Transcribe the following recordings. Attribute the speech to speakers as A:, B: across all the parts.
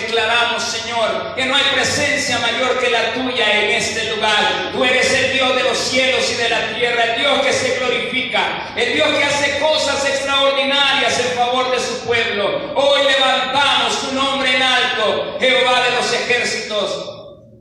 A: declaramos, Señor, que no hay presencia mayor que la tuya en este lugar. Tú eres el Dios de los cielos y de la tierra, el Dios que se glorifica, el Dios que hace cosas extraordinarias en favor de su pueblo. Hoy levantamos tu nombre en alto, Jehová de los ejércitos.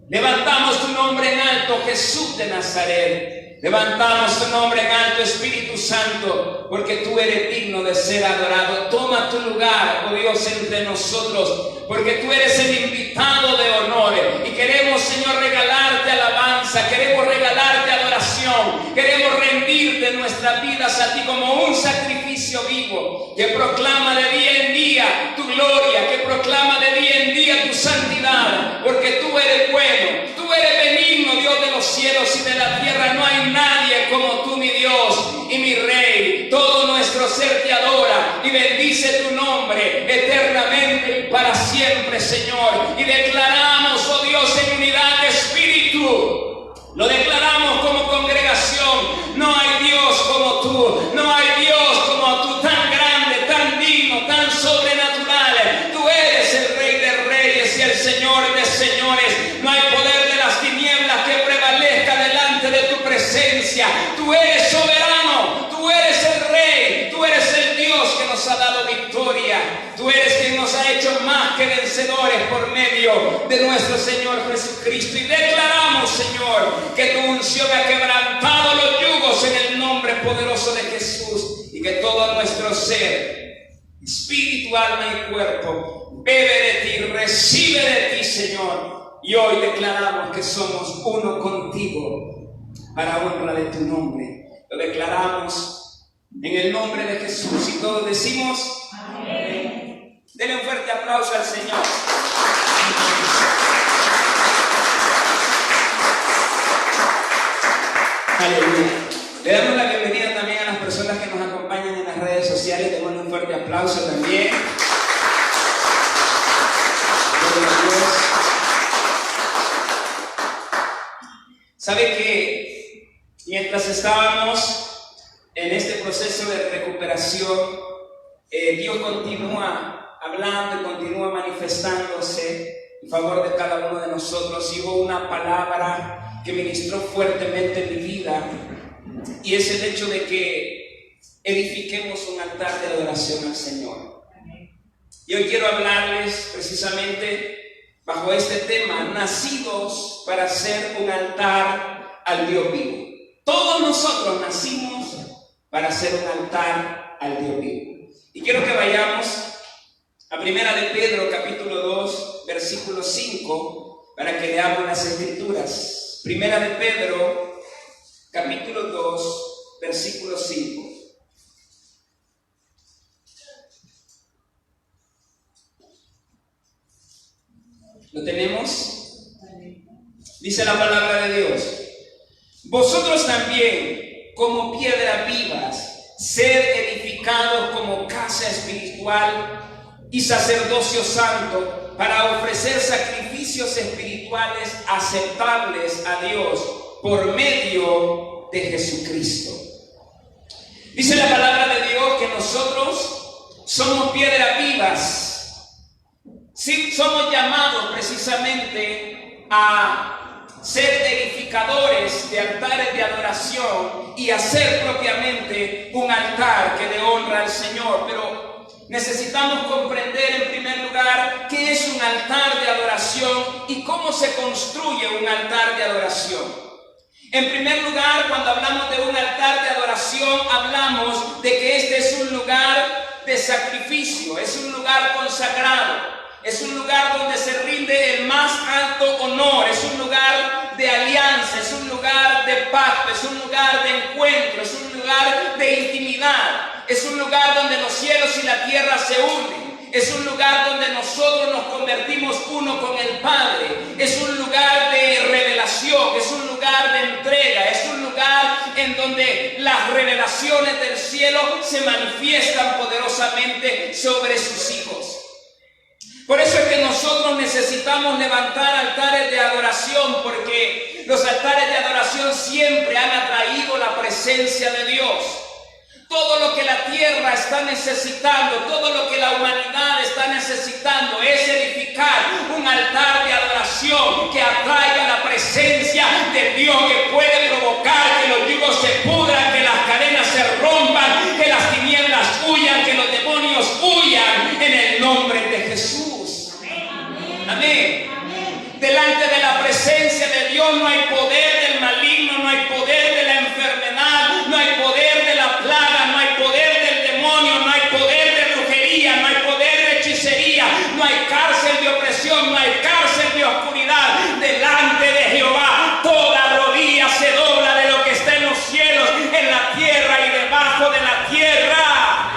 A: Levantamos tu nombre en alto, Jesús de Nazaret. Levantamos tu nombre en alto, Espíritu Santo, porque tú eres digno de ser adorado. Toma tu lugar, oh Dios, entre nosotros, porque tú eres el invitado de honor. Y queremos, Señor, regalarte alabanza, queremos regalarte adoración, queremos rendirte nuestras vidas a ti como un sacrificio vivo, que proclama de día en día tu gloria, que proclama de día en día tu santidad, porque tú eres bueno, tú eres benigno, Dios de los cielos y de la tierra. No hay nadie como tú, mi Dios y mi Rey. Todo nuestro ser te adora y bendice tu nombre eternamente y para siempre, Señor. Y declaramos, oh Dios, en unidad de espíritu, lo declaramos como congregación: no hay Dios como tú, no hay Dios como tú, tan grande, tan digno, tan sobrenatural. Tú eres el Rey de reyes y el Señor de señores. No hay poder de las tinieblas que prevalezca delante de tu presencia. Tú eres soberano, tú eres el Rey, tú eres el Dios que nos ha dado victoria. Tú eres quien nos ha hecho más que vencedores por medio de nuestro Señor Jesucristo. Y declaramos, Señor, que tu unción ha quebrantado los yugos en el nombre poderoso de Jesús, y que todo nuestro ser, espíritu, alma y cuerpo, bebe de ti, recibe de ti, Señor. Y hoy declaramos que somos uno contigo para honra de tu nombre. Lo declaramos en el nombre de Jesús, y todos decimos amén. Denle un fuerte aplauso al Señor. Aleluya. Le damos la bienvenida también a las personas que nos acompañan en las redes sociales. Démosle un fuerte aplauso también. ¿Sabe que mientras estábamos en este proceso de recuperación, Dios continúa hablando y continúa manifestándose en favor de cada uno de nosotros? Y hubo una palabra que ministró fuertemente en mi vida, y es el hecho de que edifiquemos un altar de adoración al Señor. Y hoy quiero hablarles precisamente bajo este tema: nacidos para ser un altar al Dios vivo. Todos nosotros nacimos para ser un altar al Dios vivo. Y quiero que vayamos a Primera de Pedro, capítulo 2, versículo 5, para que leamos las escrituras. Primera de Pedro, capítulo 2, versículo 5. ¿Lo tenemos? Dice la palabra de Dios: vosotros también, como piedras vivas, sed edificados como casa espiritual y sacerdocio santo, para ofrecer sacrificios espirituales aceptables a Dios por medio de Jesucristo. Dice la palabra de Dios que nosotros somos piedras vivas. Sí, somos llamados precisamente a ser edificadores de altares de adoración y hacer propiamente un altar que le honra al Señor. Pero necesitamos comprender en primer lugar qué es un altar de adoración y cómo se construye un altar de adoración. En primer lugar, cuando hablamos de un altar de adoración, hablamos de que este es un lugar de sacrificio, es un lugar consagrado. Es un lugar donde se rinde el más alto honor, es un lugar de alianza, es un lugar de pacto, es un lugar de encuentro, es un lugar de intimidad, es un lugar donde los cielos y la tierra se unen, es un lugar donde nosotros nos convertimos uno con el Padre, es un lugar de revelación, es un lugar de entrega, es un lugar en donde las revelaciones del cielo se manifiestan poderosamente sobre sus hijos. Por eso es que nosotros necesitamos levantar altares de adoración, porque los altares de adoración siempre han atraído la presencia de Dios. Todo lo que la tierra está necesitando, todo lo que la humanidad está necesitando es edificar que atraiga la presencia del Dios que puede provocar que los yugos se pudran, que las cadenas se rompan, que las tinieblas huyan, que los demonios huyan en el nombre de Jesús. Amén. Delante de la presencia de Dios no hay poder del maligno, no hay poder de la enfermedad, no hay poder de la plaga, no hay poder del demonio, no hay poder de brujería, no hay poder de hechicería, no hay cárcel de opresión, no hay cárcel de oscuridad. Delante de Jehová toda rodilla se dobla de lo que está en los cielos, en la tierra y debajo de la tierra.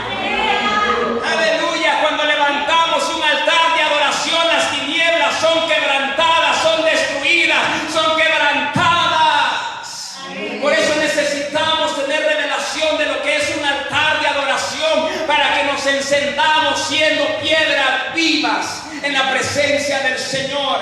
A: Aleluya. Cuando levantamos un altar de adoración, las tinieblas son quebrantadas, son destruidas, son quebrantadas. Por eso necesitamos tener revelación de lo que es un altar de adoración, para que nos encendamos siendo piedras vivas en la presencia del Señor.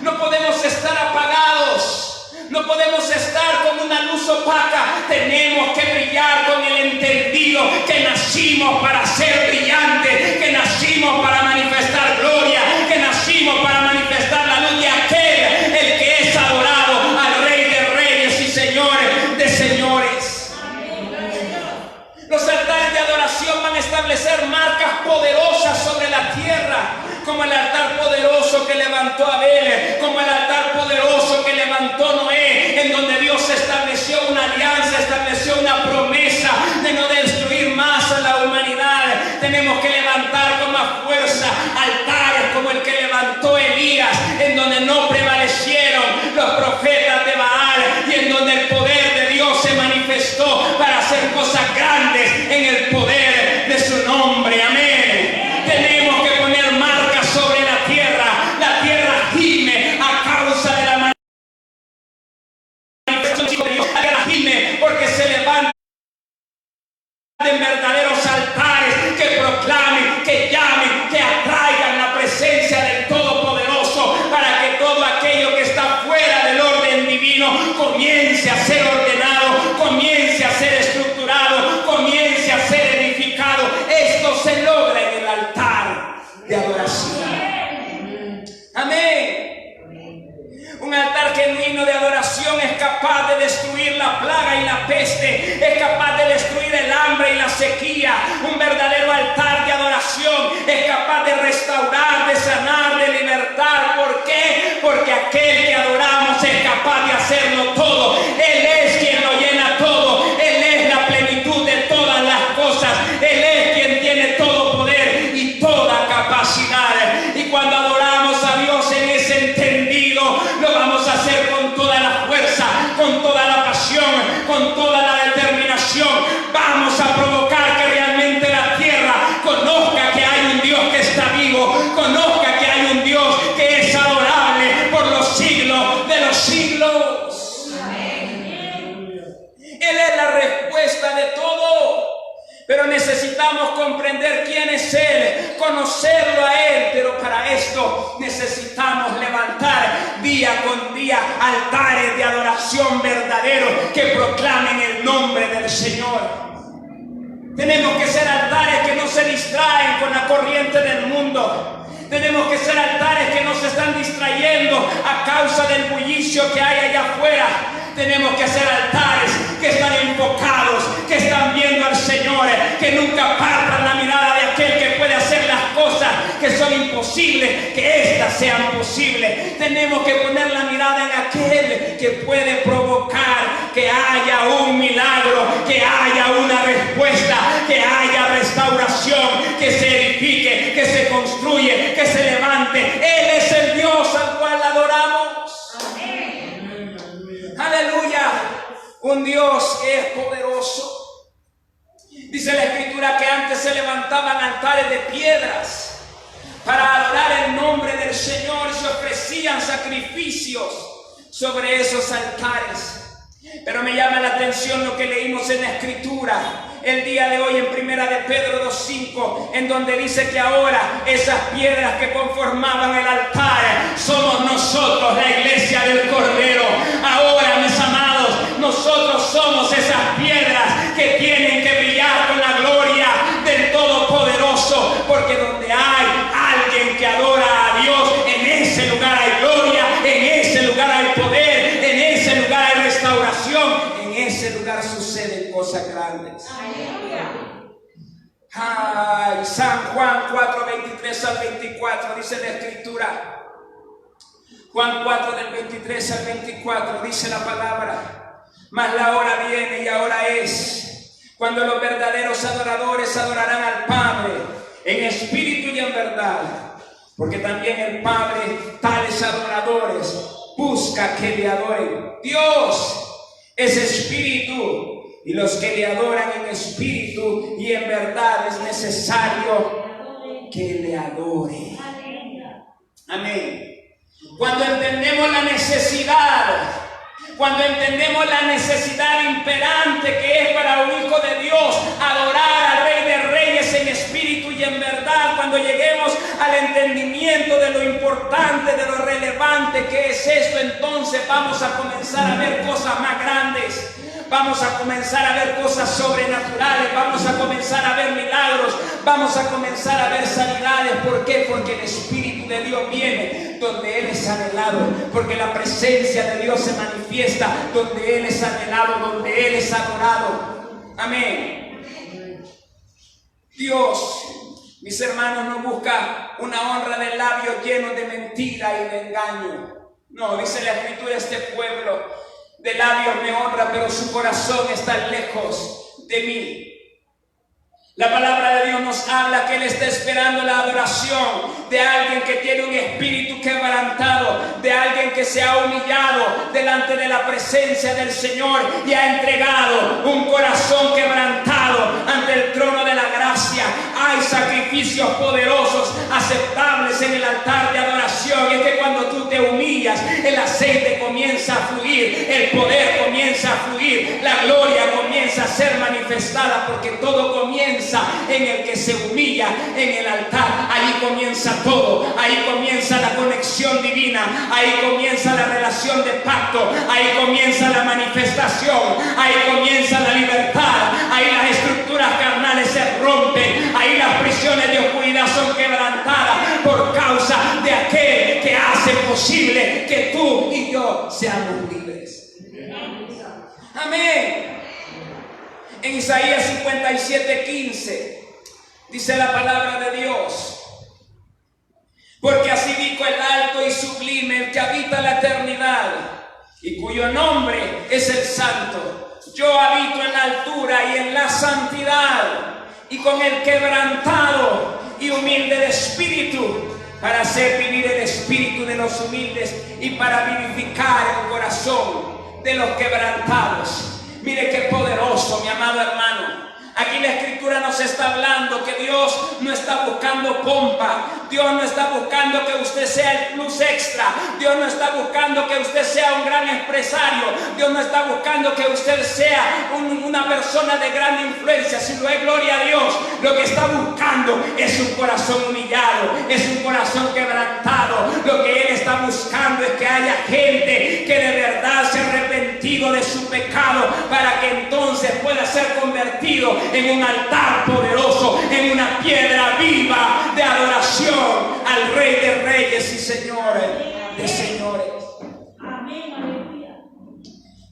A: No podemos estar apagados, no podemos estar con una luz opaca. Tenemos que brillar con el entendido que nacimos para ser brillantes, que nacimos para manifestar gloria, que nacimos para manifestar la luz de aquel, el que es adorado, al Rey de Reyes y Señores de Señores. Los altares de adoración van a establecer marcas poderosas sobre la tierra, como el altar poderoso que levantó Abel, como el altar poderoso que levantó Noé, en donde Dios estableció una alianza, estableció una promesa de no destruir más a la humanidad. Tenemos que levantar con más fuerza altares como el que levantó Elías, en donde no prevalecieron los profetas de Baal y en donde el poder de Dios se manifestó para hacer cosas grandes en el poder de su nombre. Amén. Tenemos que poner marcas sobre la tierra gime a causa de la manifestación de Dios. La tierra gime porque se levantan verdaderos altares que proclamen, que llamen, que atraigan la presencia del Todopoderoso, para que todo aquello que está fuera del orden divino comience a ser ordenado, comience a ser estructurado, comience a ser edificado. Esto se logra en el altar de adoración. Amén. Un altar genuino de adoración es capaz de destruir la plaga y la peste, es capaz de destruir el hambre y la sequía. Un verdadero altar de adoración es capaz de restaurar, de sanar, de libertar. ¿Por qué? Porque aquel que adoramos es capaz de hacerlo todo. Él es quien lo llena todo, Él es la plenitud de todas las cosas, Él es quien tiene todo poder y toda capacidad. Y cuando adoramos a Dios en ese entendido, lo vamos a hacer con toda la fuerza, con toda la pasión, con toda la determinación. Vamos a provocar que realmente la tierra conozca que hay un Dios que está vivo, conozca que hay un Dios que es adorable por los siglos de los siglos. Él es la respuesta de todo. Pero necesitamos comprender quién es Él, conocerlo a Él. Pero para esto necesitamos levantar día con día altares de adoración verdaderos que proclamen el nombre del Señor. Tenemos que ser altares que no se distraen con la corriente del mundo. Tenemos que ser altares que no se están distrayendo a causa del bullicio que hay allá afuera. Tenemos que ser altares que están enfocados, que están viendo al Señor, que nunca apartan la mirada de aquel que puede hacer las cosas que son imposibles, que éstas sean posibles. Tenemos que poner la mirada en aquel que puede provocar que haya un milagro, que haya una respuesta, que haya restauración, que se edifique, que se construye, que se levante. Él es el Dios al cual adoramos. Amén. Aleluya. Un Dios que es poderoso. Dice la Escritura que antes se levantaban altares de piedras para adorar el nombre del Señor, se ofrecían sacrificios sobre esos altares. Pero me llama la atención lo que leímos en la Escritura el día de hoy en Primera de Pedro 2:5, en donde dice que ahora esas piedras que conformaban el altar somos nosotros, la iglesia del Cordero. Ahora, mis amados, nosotros somos esas piedras que tienen que brillar con la gloria del Todopoderoso, porque donde hay alguien que adora a Dios, en ese lugar hay gloria, en ese cosas grandes. Ay, San Juan 4, 23 al 24 dice la Escritura. Juan 4 del 23 al 24 dice la palabra: mas la hora viene y ahora es, cuando los verdaderos adoradores adorarán al Padre en espíritu y en verdad, porque también el Padre tales adoradores busca que le adoren. Dios es espíritu, y los que le adoran en espíritu y en verdad es necesario que le adoren. Amén. Cuando entendemos la necesidad imperante que es para un hijo de Dios adorar al Rey de Reyes en espíritu y en verdad, cuando lleguemos al entendimiento de lo importante, de lo relevante que es esto, entonces vamos a comenzar a ver cosas más grandes. Vamos a comenzar a ver cosas sobrenaturales, vamos a comenzar a ver milagros, vamos a comenzar a ver sanidades. ¿Por qué? Porque el Espíritu de Dios viene donde Él es anhelado, porque la presencia de Dios se manifiesta donde Él es anhelado, donde Él es adorado. Amén. Dios, mis hermanos, no busca una honra de labios llenos de mentira y de engaño. No, dice la Escritura, este pueblo de labios me honra, pero su corazón está lejos de mí. La palabra de Dios nos habla que Él está esperando la adoración de alguien que tiene un espíritu quebrantado, de alguien que se ha humillado delante de la presencia del Señor y ha entregado un corazón quebrantado ante el trono de la gracia. Hay sacrificios poderosos, aceptables en el altar de adoración. Y es que cuando tú te humillas, el aceite comienza a fluir, el poder comienza a fluir, la gloria comienza a ser manifestada, porque todo comienza en el que se humilla en el altar. Ahí comienza todo, ahí comienza la conexión divina, ahí comienza la relación de pacto, ahí comienza la manifestación, ahí comienza la libertad, ahí las estructuras carnales se rompen, ahí las prisiones de oscuridad son quebrantadas por causa de aquel que hace posible que tú y yo seamos libres. Amén. En Isaías 57:15 dice la palabra de Dios: porque así dijo el alto y sublime, el que habita la eternidad y cuyo nombre es el Santo. Yo habito en la altura y en la santidad, y con el quebrantado y humilde de espíritu, para hacer vivir el espíritu de los humildes y para vivificar el corazón de los quebrantados. Mire qué poderoso, mi amado hermano. Aquí la Escritura nos está hablando que Dios no está buscando pompa, Dios no está buscando que usted sea el plus extra, Dios no está buscando que usted sea un gran empresario, Dios no está buscando que usted sea una persona de gran influencia. Si lo es, gloria a Dios. Lo que está buscando es un corazón humillado, es un corazón quebrantado. Lo que Él está buscando es que haya gente que de verdad se ha arrepentido de su pecado, para que entonces pueda ser convertido en un altar poderoso, en una piedra viva de adoración al Rey de Reyes y Señores de Señores.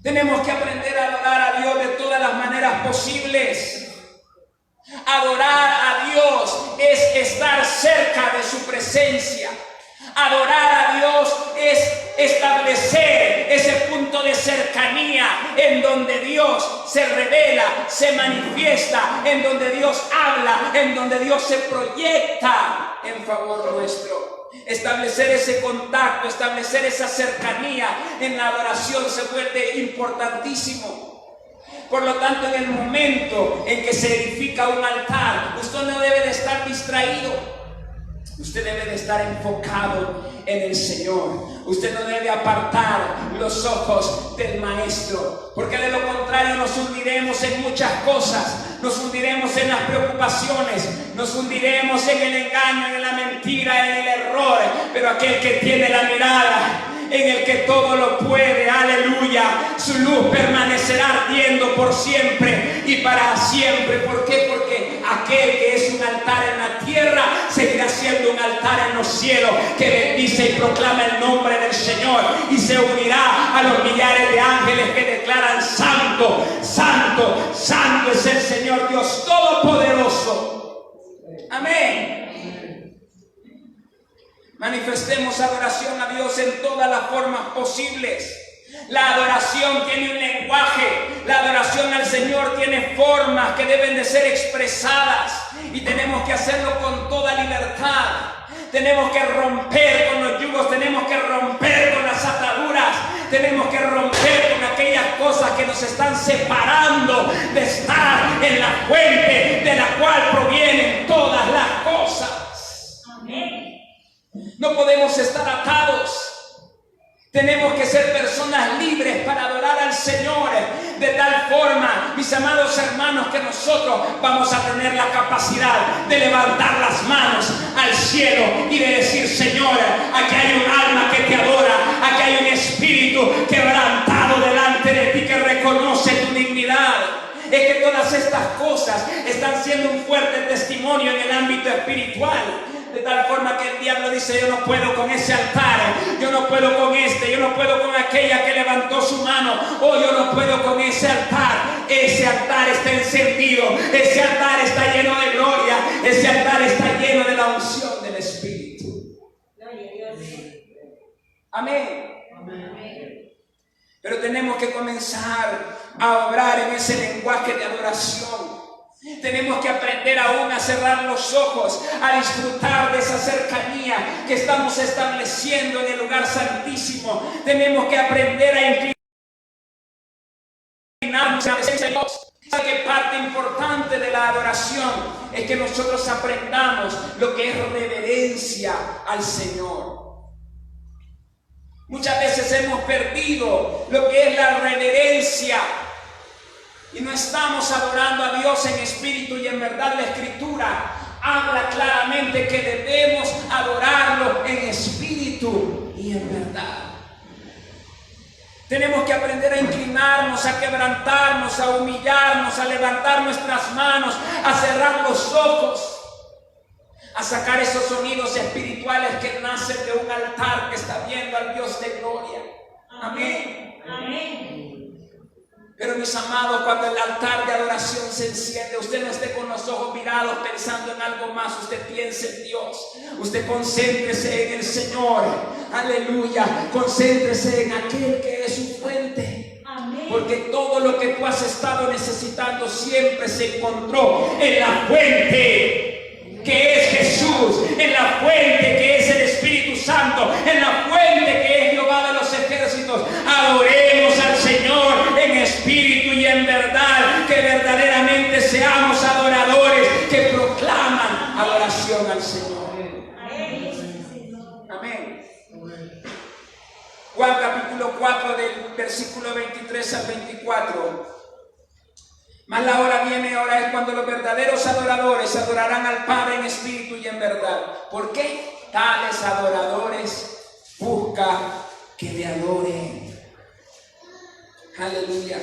A: Tenemos que aprender a adorar a Dios de todas las maneras posibles. Adorar a Dios es estar cerca de su presencia. Adorar a Dios es establecer ese punto de cercanía en donde Dios se revela, se manifiesta, en donde Dios habla, en donde Dios se proyecta en favor nuestro. Establecer ese contacto, establecer esa cercanía en la adoración se vuelve importantísimo. Por lo tanto, en el momento en que se edifica un altar, usted no debe de estar distraído. Usted debe de estar enfocado en el Señor. Usted no debe apartar los ojos del Maestro, porque de lo contrario nos hundiremos en muchas cosas. Nos hundiremos en las preocupaciones, nos hundiremos en el engaño, en la mentira, en el error. Pero aquel que tiene la mirada en el que todo lo puede, aleluya. Su luz permanecerá ardiendo por siempre y para siempre. ¿Por qué? Porque aquel que es un altar en la tierra seguirá siendo un altar en los cielos, que bendice y proclama el nombre del Señor y se unirá a los millares de ángeles que declaran: santo, santo, santo es el Señor Dios Todopoderoso. Amén. Manifestemos adoración a Dios en todas las formas posibles. La adoración tiene un lenguaje, la adoración al Señor tiene formas que deben de ser expresadas y tenemos que hacerlo con toda libertad. Tenemos que romper con los yugos, tenemos que romper con las ataduras, tenemos que romper con aquellas cosas que nos están separando de estar en la fuente de la cual provienen todas las cosas. Amén. No podemos estar atados. Tenemos que ser personas libres para adorar al Señor, de tal forma, mis amados hermanos, que nosotros vamos a tener la capacidad de levantar las manos al cielo y de decir: Señor, aquí hay un alma que te adora, aquí hay un espíritu quebrantado delante de ti que reconoce tu dignidad. Es que todas estas cosas están siendo un fuerte testimonio en el ámbito espiritual. De tal forma que el diablo dice: yo no puedo con ese altar, yo no puedo con este, yo no puedo con aquella que levantó su mano, o yo no puedo con ese altar. Ese altar está encendido, ese altar está lleno de gloria, ese altar está lleno de la unción del Espíritu. Amén. Pero tenemos que comenzar a obrar en ese lenguaje de adoración. Tenemos que aprender aún a cerrar los ojos, a disfrutar de esa cercanía que estamos estableciendo en el lugar santísimo. Tenemos que aprender a inclinarnos a la presencia de Dios. ¿Sabe qué parte importante de la adoración? Es que nosotros aprendamos lo que es reverencia al Señor. Muchas veces hemos perdido lo que es la reverencia y no estamos adorando a Dios en espíritu y en verdad. La Escritura habla claramente que debemos adorarlo en espíritu y en verdad. Tenemos que aprender a inclinarnos, a quebrantarnos, a humillarnos, a levantar nuestras manos, a cerrar los ojos, a sacar esos sonidos espirituales que nacen de un altar que está viendo al Dios de gloria. Amén. Amén. Pero mis amados, cuando el altar de adoración se enciende, usted no esté con los ojos mirados pensando en algo más. Usted piense en Dios, usted concéntrese en el Señor, aleluya. Concéntrese en aquel que es su fuente. Amén. Porque todo lo que tú has estado necesitando siempre se encontró en la fuente que es Jesús, en la fuente que es el Espíritu Santo, en la fuente que es Jehová de los ejércitos. Adoremos al Señor en espíritu y en verdad, que verdaderamente seamos adoradores que proclaman adoración al Señor. Amén. Juan capítulo 4 del versículo 23 al 24. Mas la hora viene, ahora es cuando los verdaderos adoradores adorarán al Padre en espíritu y en verdad. ¿Por qué? Tales adoradores buscan que le adoren. Aleluya.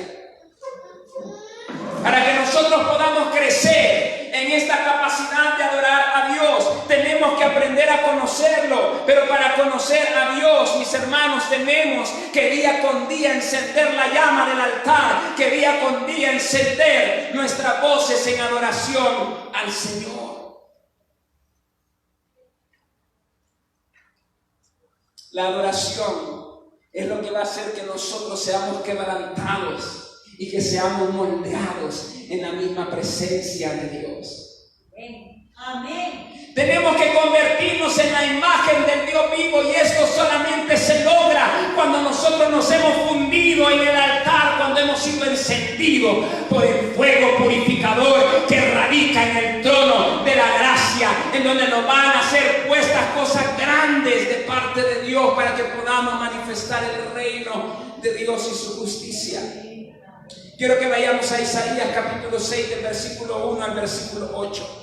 A: Para que nosotros podamos crecer en esta capacidad de adorar a Dios, tenemos que aprender a conocerlo. Pero para conocer a Dios, mis hermanos, tenemos que día con día encender la llama del altar, que día con día encender nuestras voces en adoración al Señor. La adoración es lo que va a hacer que nosotros seamos quebrantados y que seamos moldeados en la misma presencia de Dios. Amén. Tenemos que convertirnos en la imagen del Dios vivo, y esto solamente se logra cuando nosotros nos hemos fundido en el altar, cuando hemos sido encendidos por el fuego purificador que radica en el trono de la gracia, en donde nos van a ser puestas cosas grandes de parte de Dios para que podamos manifestar el reino de Dios y su justicia. Quiero que vayamos a Isaías capítulo 6 del versículo 1 al versículo 8.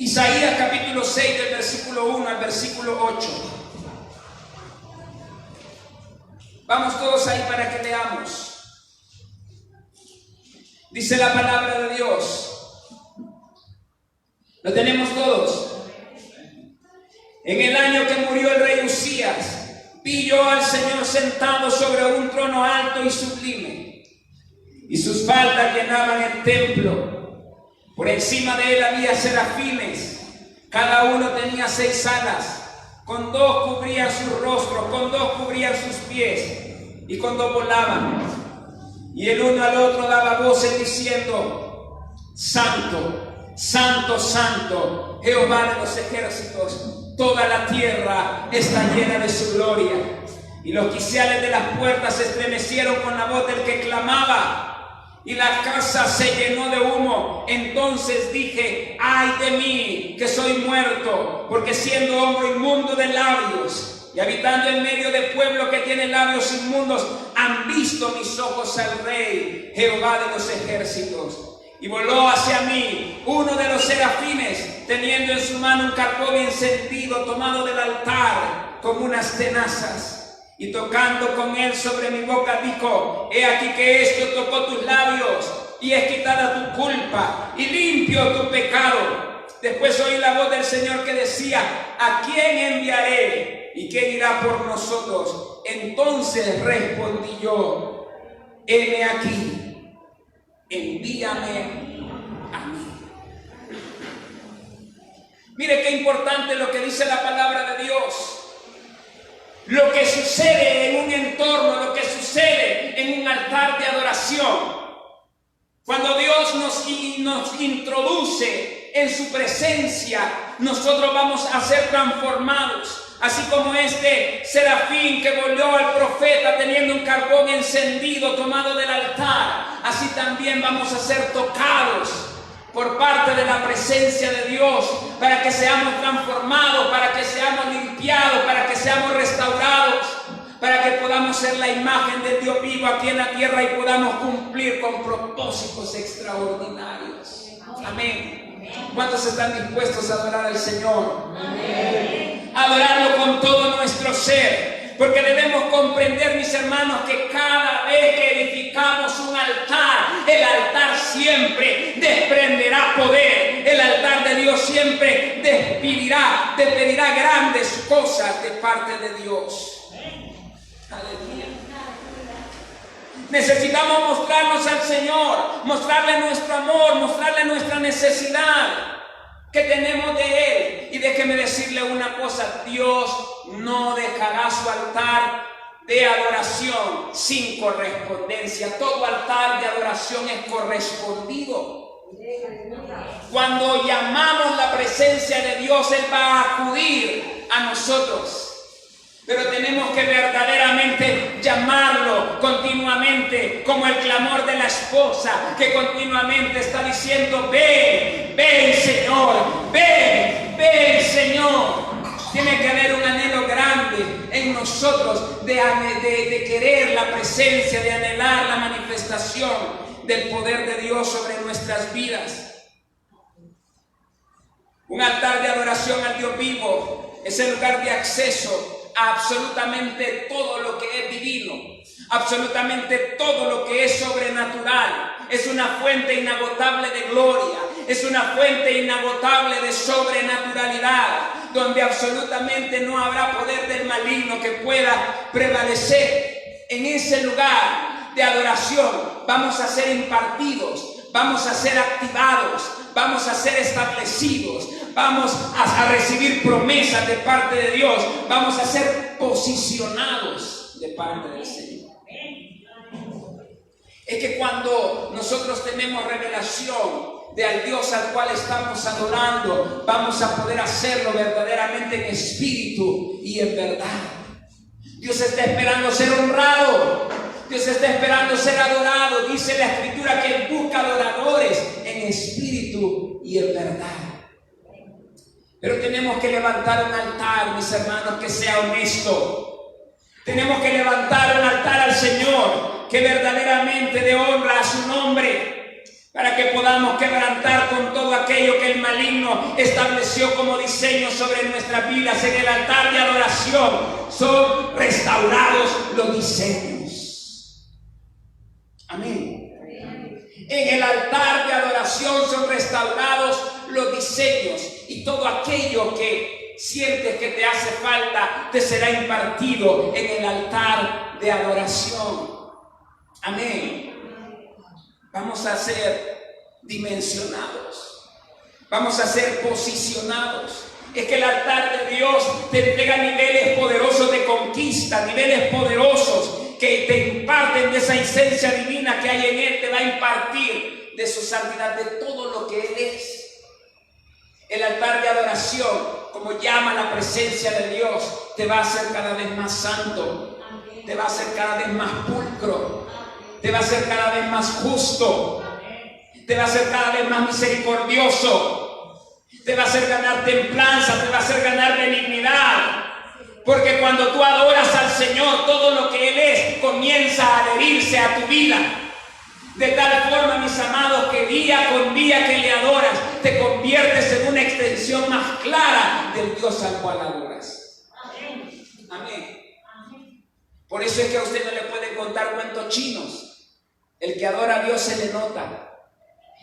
A: Isaías capítulo 6 del versículo 1 al versículo 8. Vamos todos ahí para que leamos. Dice la palabra de Dios. ¿Lo tenemos todos? En el año que murió el rey Usías, vi yo al Señor sentado sobre un trono alto y sublime, y sus faldas llenaban el templo. Por encima de él había serafines, cada uno tenía 6 alas, con 2 cubrían su rostro, con 2 cubrían sus pies, y con 2 volaban. Y el uno al otro daba voces diciendo: Santo, Santo, Santo, Jehová de los ejércitos, toda la tierra está llena de su gloria. Y los quiciales de las puertas se estremecieron con la voz del que clamaba, y la casa se llenó de humo. Entonces dije: ay de mí, que soy muerto, porque siendo hombre inmundo de labios, y habitando en medio de pueblo que tiene labios inmundos, han visto mis ojos al Rey, Jehová de los ejércitos. Y voló hacia mí uno de los serafines, teniendo en su mano un carbón encendido, tomado del altar con unas tenazas. Y tocando con él sobre mi boca, dijo: he aquí que esto tocó tus labios, y es quitada tu culpa, y limpio tu pecado. Después oí la voz del Señor que decía: ¿a quién enviaré? ¿Y quién irá por nosotros? Entonces respondí yo: heme aquí, envíame a mí. Mire qué importante lo que dice la palabra de Dios. Lo que sucede en un entorno, lo que sucede en un altar de adoración. Cuando Dios nos introduce en su presencia, nosotros vamos a ser transformados. Así como este serafín que volvió al profeta teniendo un carbón encendido tomado del altar, así también vamos a ser tocados por parte de la presencia de Dios, para que seamos transformados, para que seamos limpiados, para que seamos restaurados, para que podamos ser la imagen de Dios vivo aquí en la tierra y podamos cumplir con propósitos extraordinarios. Amén. ¿Cuántos están dispuestos a adorar al Señor? Amén. Adorarlo con todo nuestro ser, porque debemos comprender, mis hermanos, que cada vez que edificamos un altar, el altar siempre desprenderá poder. El altar de Dios siempre despedirá grandes cosas de parte de Dios. Aleluya. Necesitamos mostrarnos al Señor, mostrarle nuestro amor, mostrarle nuestra necesidad que tenemos de Él. Y déjeme decirle una cosa: Dios no dejará su altar de adoración sin correspondencia. Todo altar de adoración es correspondido. Cuando llamamos la presencia de Dios, Él va a acudir a nosotros. Pero tenemos que verdaderamente llamarlo continuamente, como el clamor de la esposa que continuamente está diciendo: ven, ven Señor, ven, ven Señor. Tiene que haber un anhelo grande en nosotros de querer la presencia, de anhelar la manifestación del poder de Dios sobre nuestras vidas. Un altar de adoración al Dios vivo es el lugar de acceso a absolutamente todo lo que es divino, absolutamente todo lo que es sobrenatural. Es una fuente inagotable de gloria, es una fuente inagotable de sobrenaturalidad, donde absolutamente no habrá poder del maligno que pueda prevalecer. En ese lugar de adoración vamos a ser impartidos, vamos a ser activados, vamos a ser establecidos, vamos a recibir promesas de parte de Dios, vamos a ser posicionados de parte del Señor. Es que cuando nosotros tenemos revelación del Dios al cual estamos adorando, vamos a poder hacerlo verdaderamente en espíritu y en verdad. Dios está esperando ser honrado, Dios está esperando ser adorado. Dice la Escritura que Él busca adoradores en espíritu y en verdad. Pero tenemos que levantar un altar, mis hermanos, que sea honesto. Tenemos que levantar un altar al Señor que verdaderamente dé honra a su nombre. para que podamos quebrantar con todo aquello que el maligno estableció como diseño sobre nuestras vidas. En el altar de adoración son restaurados los diseños. Amén. En el altar de adoración son restaurados los diseños, y todo aquello que sientes que te hace falta te será impartido en el altar de adoración. Amén. Vamos a ser dimensionados, vamos a ser posicionados. Es que el altar de Dios te entrega niveles poderosos de conquista, niveles poderosos que te imparten de esa esencia divina que hay en Él. Te va a impartir de su santidad, de todo lo que Él es. El altar de adoración, como llama la presencia de Dios, te va a hacer cada vez más santo, te va a hacer cada vez más pulcro, te va a hacer cada vez más justo, te va a hacer cada vez más misericordioso, te va a hacer ganar templanza, te va a hacer ganar benignidad. Porque cuando tú adoras al Señor, todo lo que Él es comienza a adherirse a tu vida. De tal forma, mis amados, que día con día que le adoras, te conviertes en una extensión más clara del Dios al cual adoras. Amén. Por eso es que a usted no le pueden contar cuentos chinos. El que adora a Dios se le nota.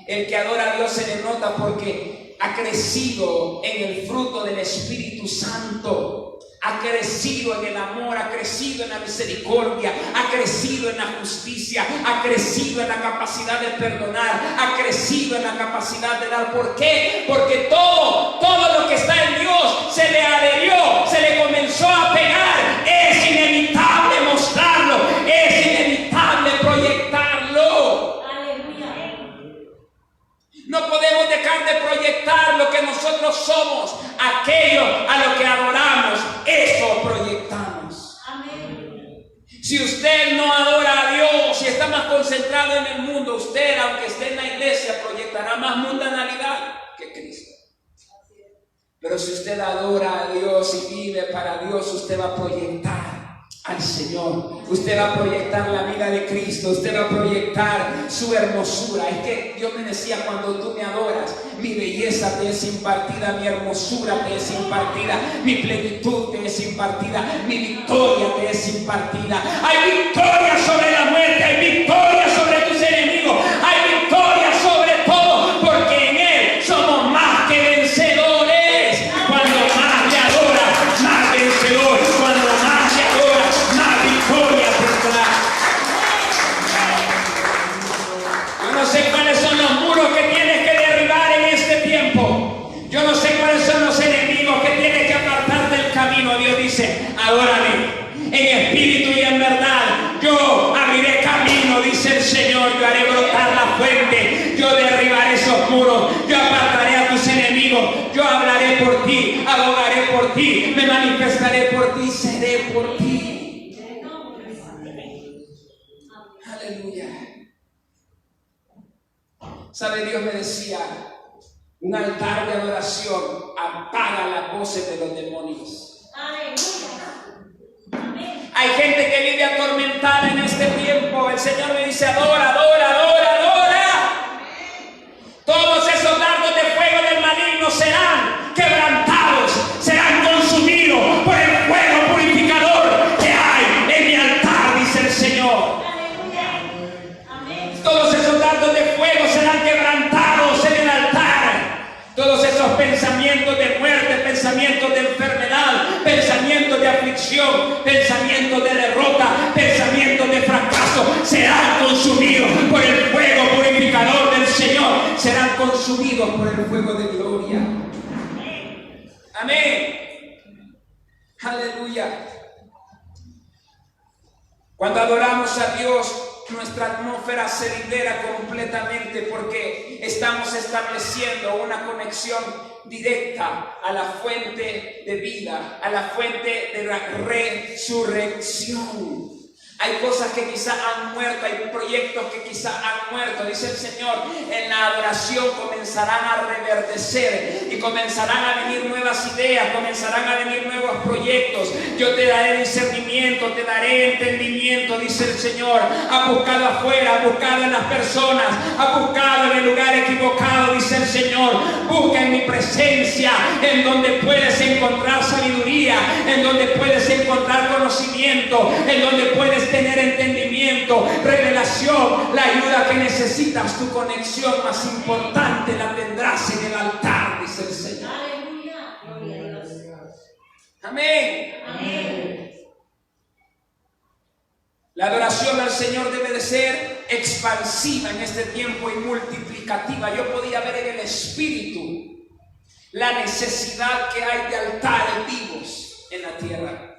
A: El que adora a Dios se le nota porque ha crecido en el fruto del Espíritu Santo. Ha crecido en el amor, ha crecido en la misericordia, ha crecido en la justicia, ha crecido en la capacidad de perdonar, ha crecido en la capacidad de dar. ¿Por qué? Porque todo lo que está en Dios se le adherió, se le comenzó a pegar. Es inevitable mostrarlo, es inevitable proyectarlo. No podemos dejar de proyectar lo que nosotros somos, aquello a lo que adoramos, eso proyectamos. Amén. Si usted no adora a Dios, si está más concentrado en el mundo, usted, aunque esté en la iglesia, proyectará más mundanalidad que Cristo. Pero si usted adora a Dios y vive para Dios, usted va a proyectar al Señor, usted va a proyectar la vida de Cristo, usted va a proyectar su hermosura. Es que Dios me decía: cuando tú me adoras, mi belleza te es impartida, mi hermosura te es impartida, mi plenitud te es impartida, mi victoria te es impartida. Hay victoria sobre la muerte, hay victoria sobre tus enemigos, hay victoria sobre todo, porque en Él somos más que vencedores. Cuando más le adoras, más vencedor. Cuando más le adoras, más victoria tendrás. Yo no sé cuáles son los muros que tienes que derribar en este tiempo. Yo no sé cuáles son los enemigos que tienes que apartar del camino. Dios dice: adórame en espíritu y en verdad. Yo abriré camino, dice el Señor. Yo haré brotar la fuente. Yo derribaré esos muros. Yo apartaré a tus enemigos. Yo hablaré por ti, abogaré por ti, me manifestaré por ti, seré por ti. Aleluya. ¿Sabe? Dios me decía: un altar de adoración apaga las voces de los demonios. Hay gente que vive atormentada en este tiempo. El Señor me dice: adora, adora, adora, adora. Todos esos dardos de fuego del maligno serán quebrantados, serán consumidos por el fuego purificador que hay en mi altar, dice el Señor. Todos esos dardos de fuego serán quebrantados en el altar. Todos esos pensamientos de muerte, pensamientos de enfermedad, pensamientos de aflicción, pensamientos de derrota, pensamientos de fracaso, serán consumidos por el fuego purificador del Señor. Serán consumidos por el fuego de gloria. Amén. Aleluya. Cuando adoramos a Dios, nuestra atmósfera se libera completamente, porque estamos estableciendo una conexión directa a la fuente de vida, a la fuente de la resurrección. Hay cosas que quizás han muerto, hay proyectos que quizás han muerto. Dice el Señor, en la adoración comenzarán a reverdecer y comenzarán a venir nuevas ideas, comenzarán a venir nuevos proyectos. Yo te daré discernimiento, te daré entendimiento, dice el Señor. Ha buscado afuera, ha buscado en las personas, ha buscado en el lugar equivocado, dice el Señor. Busca en mi presencia, en donde puedes encontrar sabiduría, en donde puedes encontrar conocimiento, en donde puedes tener entendimiento, revelación, la ayuda que necesitas. Tu conexión más importante la tendrás en el altar, dice el Señor.
B: Aleluya. Gloria a Dios.
A: Amén.
B: Amén.
A: La adoración al Señor debe de ser expansiva en este tiempo y multiplicativa. Yo podía ver en el Espíritu la necesidad que hay de altares vivos en la tierra.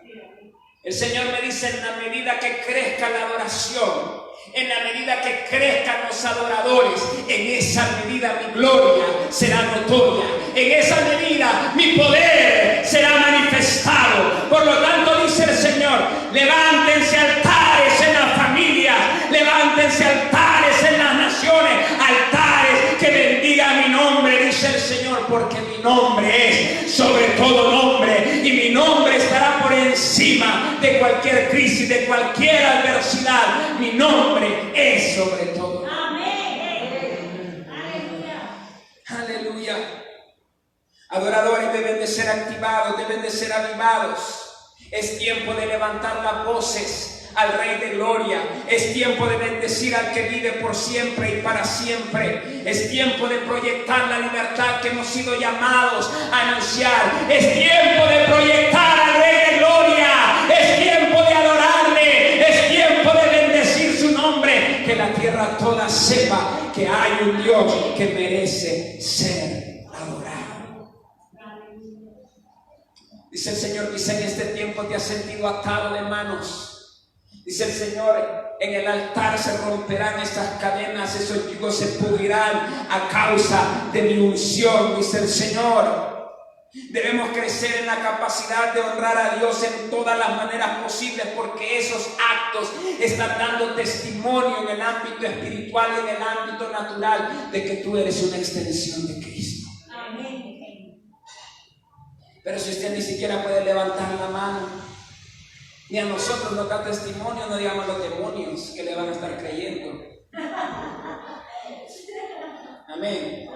A: El Señor me dice, en la medida que crezca la adoración, en la medida que crezcan los adoradores, en esa medida mi gloria será notoria, en esa medida mi poder será manifestado. Por lo tanto, dice el Señor, levántense altares en las familias, levántense altares en las naciones, altares que bendigan mi nombre, dice el Señor, porque mi nombre es sobre todo nombre y mi nombre estará por encima de cualquier crisis, de cualquier adversidad. Mi nombre es sobre todo.
B: Amén. Aleluya.
A: Aleluya. Adoradores deben de ser activados, deben de ser avivados. Es tiempo de levantar las voces al Rey de Gloria. Es tiempo de bendecir al que vive por siempre y para siempre. Es tiempo de proyectar la libertad que hemos sido llamados a anunciar. Es tiempo de proyectar al Rey de Gloria. Es tiempo de adorarle. Es tiempo de bendecir su nombre. Que la tierra toda sepa que hay un Dios que merece ser adorado. Dice el Señor, dice, en este tiempo te has sentido atado de manos. Dice el Señor, en el altar se romperán estas cadenas, esos yugos se pudrirán a causa de mi unción, dice el Señor. Debemos crecer en la capacidad de honrar a Dios en todas las maneras posibles, porque esos actos están dando testimonio en el ámbito espiritual y en el ámbito natural de que tú eres una extensión de Cristo.
B: Amén.
A: Pero si usted ni siquiera puede levantar la mano, ni a nosotros nos da testimonio, no digamos a los demonios que le van a estar creyendo. Amén.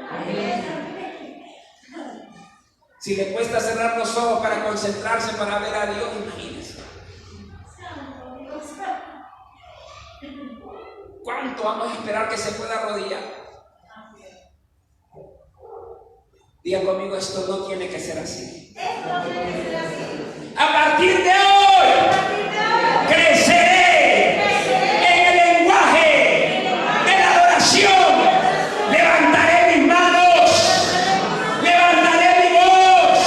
A: Si le cuesta cerrar los ojos para concentrarse, para ver a Dios, imagínese. ¿Cuánto vamos a esperar que se pueda arrodillar? Diga conmigo, esto no tiene que ser así. A partir de hoy, creceré en el lenguaje de la adoración. Levantaré mis manos, levantaré mi voz,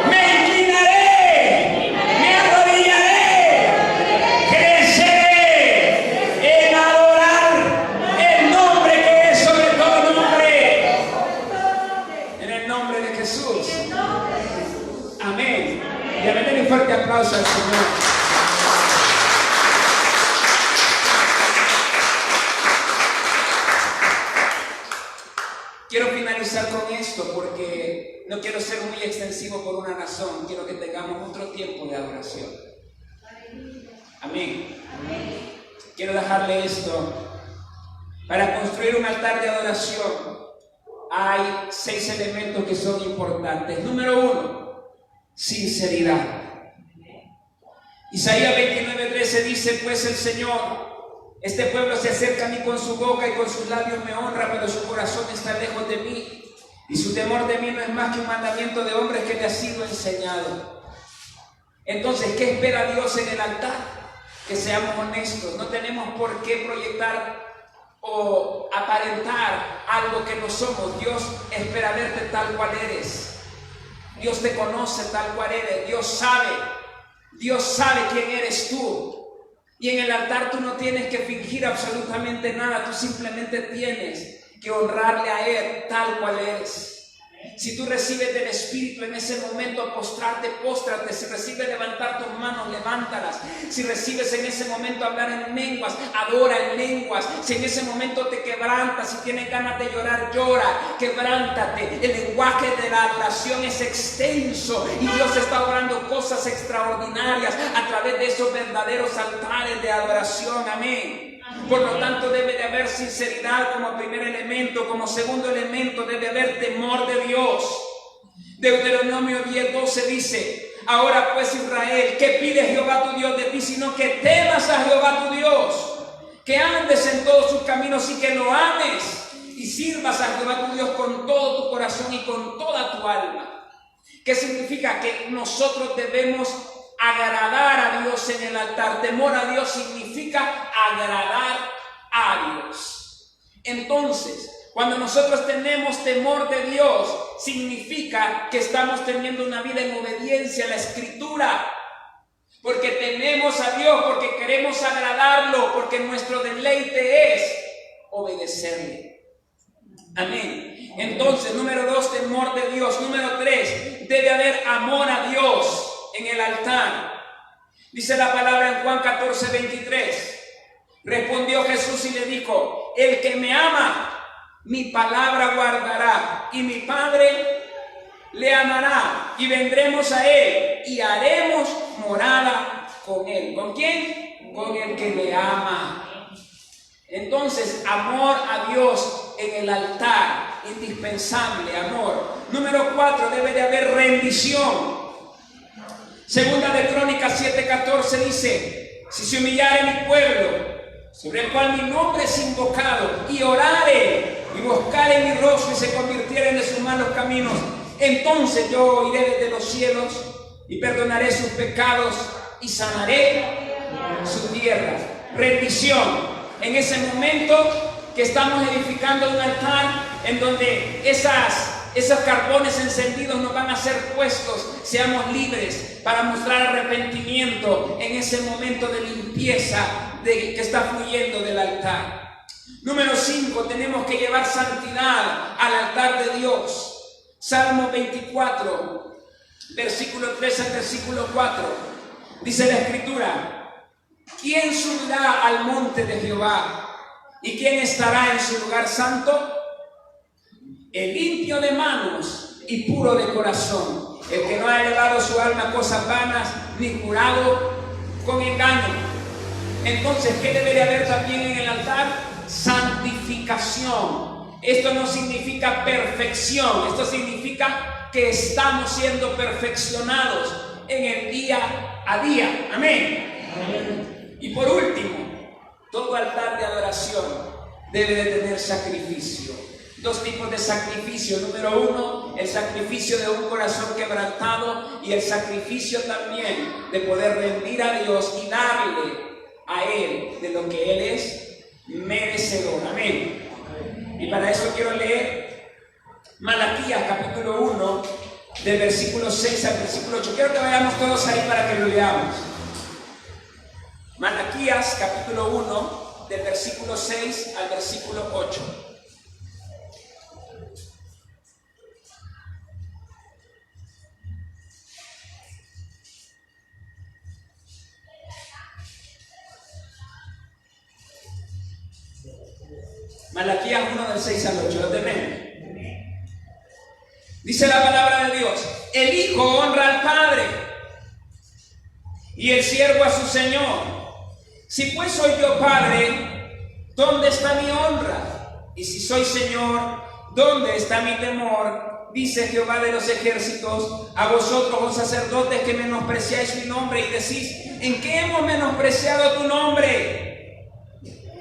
A: me inclinaré, me arrodillaré, creceré en adorar el nombre que es sobre todo nombre, en el nombre de Jesús. Amén. Y a darle un fuerte aplauso al Señor. Quiero finalizar con esto porque no quiero ser muy extensivo por una razón. Quiero que tengamos otro tiempo de adoración. Amén. Quiero dejarle esto. Para construir un altar de adoración hay 6 elementos que son importantes. Número 1. Sinceridad. Isaías 29:13 dice, pues el Señor, este pueblo se acerca a mí con su boca y con sus labios me honra, pero su corazón está lejos de mí y su temor de mí no es más que un mandamiento de hombres que le ha sido enseñado. Entonces, ¿qué espera Dios en el altar? Que seamos honestos. No tenemos por qué proyectar o aparentar algo que no somos. Dios espera verte tal cual eres. Dios te conoce tal cual eres. Dios sabe quién eres tú. Y en el altar tú no tienes que fingir absolutamente nada. Tú simplemente tienes que honrarle a Él tal cual eres. Si tú recibes del Espíritu en ese momento postrarte, póstrate. Si recibes levantar tus manos, levántalas. Si recibes en ese momento hablar en lenguas, adora en lenguas. Si en ese momento te quebrantas, si tienes ganas de llorar, llora, quebrántate. El lenguaje de la adoración es extenso y Dios está obrando cosas extraordinarias a través de esos verdaderos altares de adoración. Amén. Por lo tanto, debe de haber sinceridad como primer elemento. Como segundo elemento, debe haber temor de Dios. Deuteronomio 10:12 dice: ahora pues, Israel, ¿qué pide Jehová tu Dios de ti? Sino que temas a Jehová tu Dios, que andes en todos sus caminos y que lo ames, y sirvas a Jehová tu Dios con todo tu corazón y con toda tu alma. ¿Qué significa? Que nosotros debemos agradar a Dios en el altar. Temor a Dios significa agradar a Dios. Entonces, cuando nosotros tenemos temor de Dios, significa que estamos teniendo una vida en obediencia a la Escritura. Porque tememos a Dios, porque queremos agradarlo, porque nuestro deleite es obedecerle. Amén. Entonces, número 2, temor de Dios. Número 3, debe haber amor a Dios en el altar. Dice la palabra en Juan 14:23. Respondió Jesús y le dijo: el que me ama, mi palabra guardará, y mi Padre le amará, y vendremos a él y haremos morada con él. ¿Con quién? Con el que le ama. Entonces, amor a Dios en el altar, indispensable, amor. Número 4, debe de haber rendición. Segunda de Crónicas 7:14 dice: si se humillare mi pueblo, sobre el cual mi nombre es invocado, y orare y buscare mi rostro y se convirtieren de sus malos caminos, entonces yo iré desde los cielos y perdonaré sus pecados y sanaré su tierra. Rendición. En ese momento que estamos edificando un altar en donde esos carbones encendidos nos van a ser puestos, seamos libres para mostrar arrepentimiento en ese momento de limpieza que está fluyendo del altar. Número 5, tenemos que llevar santidad al altar de Dios. Salmo 24, versículo 3 al versículo 4. Dice la Escritura: ¿quién subirá al monte de Jehová? ¿Y quién estará en su lugar santo? El limpio de manos y puro de corazón, el que no ha elevado su alma a cosas vanas, ni jurado con engaño. Entonces, ¿qué debe de haber también en el altar? Santificación. Esto no significa perfección, esto significa que estamos siendo perfeccionados en el día a día. Amén. Amén. Y por último, todo altar de adoración debe de tener sacrificio. 2 tipos de sacrificio. Número 1, el sacrificio de un corazón quebrantado, y el sacrificio también de poder rendir a Dios y darle a Él de lo que Él es merecedor. Amén. Y para eso quiero leer Malaquías capítulo 1, del versículo 6 al versículo 8. Quiero que vayamos todos ahí para que lo leamos. Malaquías capítulo 1, del versículo 6 al versículo 8. Malaquías 1 del 6 al 8, ¿lo tenemos? Dice la palabra de Dios: el Hijo honra al Padre y el siervo a su Señor. Si pues soy yo Padre, ¿dónde está mi honra? Y si soy Señor, ¿dónde está mi temor? Dice Jehová de los ejércitos: a vosotros, oh sacerdotes, que menospreciáis mi nombre y decís: ¿en qué hemos menospreciado tu nombre?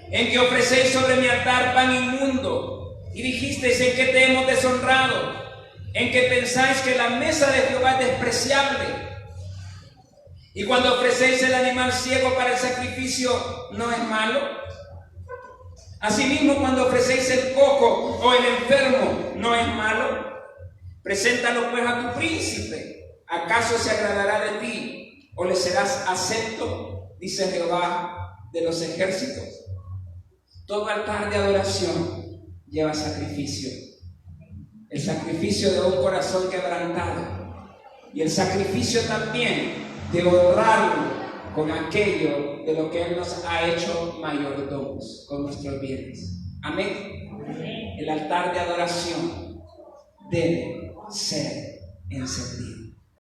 A: En que ofrecéis sobre mi altar pan inmundo, y dijisteis: ¿en qué te hemos deshonrado? En que pensáis que la mesa de Jehová es despreciable. Y cuando ofrecéis el animal ciego para el sacrificio, ¿no es malo? Asimismo, cuando ofrecéis el cojo o el enfermo, ¿no es malo? Preséntalo pues a tu príncipe. ¿Acaso se agradará de ti o le serás acepto? Dice Jehová de los ejércitos. Todo altar de adoración lleva sacrificio. el sacrificio de un corazón quebrantado y el sacrificio también de honrarlo con aquello de lo que Él nos ha hecho mayordomos, con nuestros bienes. Amén. El altar de adoración debe ser encendido.